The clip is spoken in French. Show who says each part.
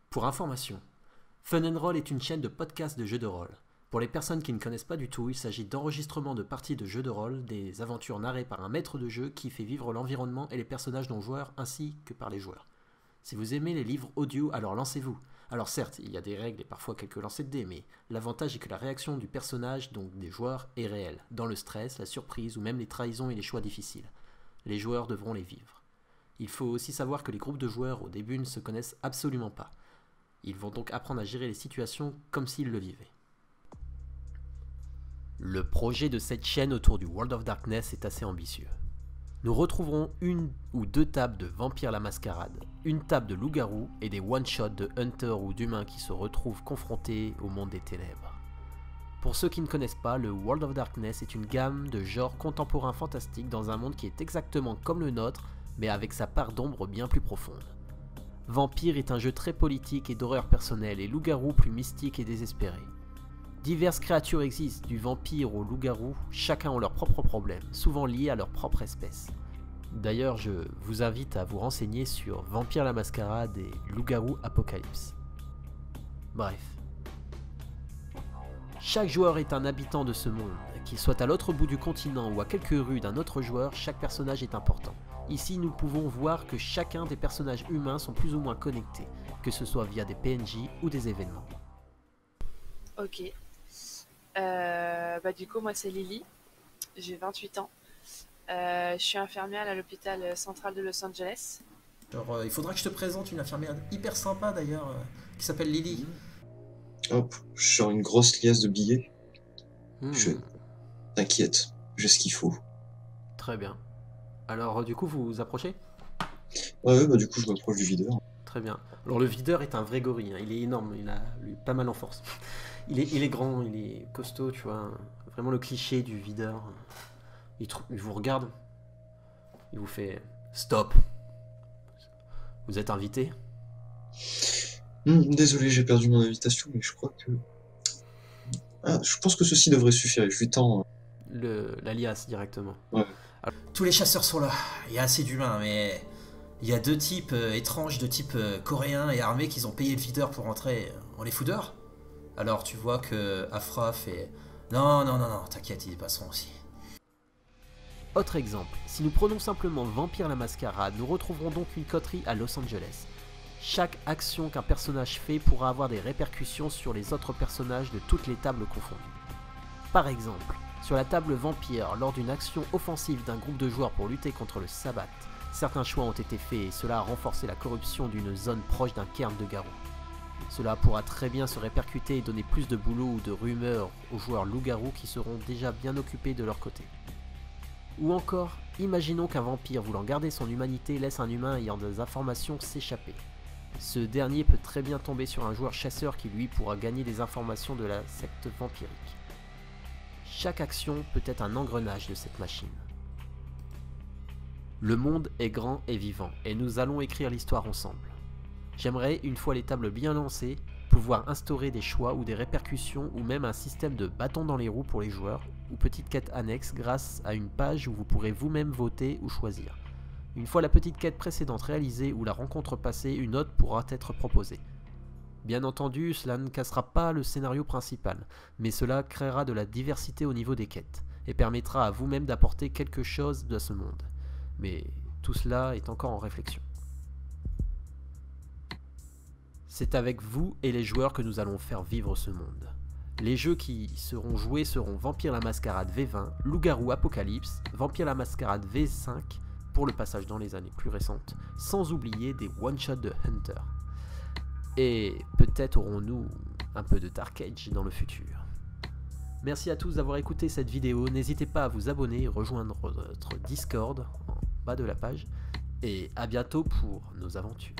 Speaker 1: Pour information, Fun & Roll est une chaîne de podcasts de jeux de rôle. Pour les personnes qui ne connaissent pas du tout, il s'agit d'enregistrements de parties de jeux de rôle, des aventures narrées par un maître de jeu qui fait vivre l'environnement et les personnages non joueurs ainsi que par les joueurs. Si vous aimez les livres audio, alors lancez-vous. Alors certes, il y a des règles et parfois quelques lancers de dés, mais l'avantage est que la réaction du personnage, donc des joueurs, est réelle, dans le stress, la surprise ou même les trahisons et les choix difficiles. Les joueurs devront les vivre. Il faut aussi savoir que les groupes de joueurs au début ne se connaissent absolument pas. Ils vont donc apprendre à gérer les situations comme s'ils le vivaient. Le projet de cette chaîne autour du World of Darkness est assez ambitieux. Nous retrouverons une ou deux tables de Vampire la Mascarade, une table de loup-garou et des one-shots de hunters ou d'humains qui se retrouvent confrontés au monde des ténèbres. Pour ceux qui ne connaissent pas, le World of Darkness est une gamme de genres contemporains fantastiques dans un monde qui est exactement comme le nôtre, mais avec sa part d'ombre bien plus profonde. Vampire est un jeu très politique et d'horreur personnelle et loup-garou plus mystique et désespéré. Diverses créatures existent, du vampire au loup-garou, chacun ont leurs propres problèmes, souvent liés à leur propre espèce. D'ailleurs, je vous invite à vous renseigner sur Vampire la Mascarade et Loup-garou Apocalypse. Bref. Chaque joueur est un habitant de ce monde, qu'il soit à l'autre bout du continent ou à quelques rues d'un autre joueur, chaque personnage est important. Ici, nous pouvons voir que chacun des personnages humains sont plus ou moins connectés, que ce soit via des PNJ ou des événements.
Speaker 2: Ok. Du coup, moi c'est Lily, j'ai 28 ans. Je suis infirmière à l'hôpital central de Los Angeles.
Speaker 1: Il faudra que je te présente une infirmière hyper sympa d'ailleurs, qui s'appelle Lily.
Speaker 3: Hop, je sors une grosse liasse de billets. T'inquiète, j'ai ce qu'il faut.
Speaker 1: Très bien. Alors du coup vous vous approchez ?
Speaker 3: Ouais, du coup je m'approche du videur.
Speaker 1: Très bien. Alors le videur est un vrai gorille, hein. Il est énorme, il a lui, pas mal en force. Il est grand, il est costaud, tu vois. Vraiment le cliché du videur. Il vous regarde, il vous fait « Stop !» Vous êtes invité ?
Speaker 3: Désolé, j'ai perdu mon invitation, mais je crois que... je pense que ceci devrait suffire, je lui tends...
Speaker 1: L'alias directement.
Speaker 3: Ouais.
Speaker 1: Alors, tous les chasseurs sont là, il y a assez d'humains, mais... Il y a deux types étranges, de type coréen et armés qui ont payé le videur pour entrer. On les fout dehors ? Alors tu vois que Afra fait « Non, t'inquiète, ils passeront aussi. » Autre exemple, si nous prenons simplement Vampire la Mascarade, nous retrouverons donc une coterie à Los Angeles. Chaque action qu'un personnage fait pourra avoir des répercussions sur les autres personnages de toutes les tables confondues. Par exemple, sur la table Vampire, lors d'une action offensive d'un groupe de joueurs pour lutter contre le Sabbat, certains choix ont été faits et cela a renforcé la corruption d'une zone proche d'un cairn de garous. Cela pourra très bien se répercuter et donner plus de boulot ou de rumeurs aux joueurs loups-garous qui seront déjà bien occupés de leur côté. Ou encore, imaginons qu'un vampire voulant garder son humanité laisse un humain ayant des informations s'échapper. Ce dernier peut très bien tomber sur un joueur chasseur qui lui pourra gagner des informations de la secte vampirique. Chaque action peut être un engrenage de cette machine. Le monde est grand et vivant, et nous allons écrire l'histoire ensemble. J'aimerais, une fois les tables bien lancées, pouvoir instaurer des choix ou des répercussions ou même un système de bâton dans les roues pour les joueurs, ou petite quête annexe grâce à une page où vous pourrez vous-même voter ou choisir. Une fois la petite quête précédente réalisée ou la rencontre passée, une autre pourra être proposée. Bien entendu, cela ne cassera pas le scénario principal, mais cela créera de la diversité au niveau des quêtes, et permettra à vous-même d'apporter quelque chose de ce monde. Mais tout cela est encore en réflexion. C'est avec vous et les joueurs que nous allons faire vivre ce monde. Les jeux qui seront joués seront Vampire la Mascarade V20, Loup-garou Apocalypse, Vampire la Mascarade V5 pour le passage dans les années plus récentes, sans oublier des one-shots de Hunter. Et peut-être aurons-nous un peu de Dark Age dans le futur. Merci à tous d'avoir écouté cette vidéo, n'hésitez pas à vous abonner et rejoindre notre Discord en bas de la page, et à bientôt pour nos aventures.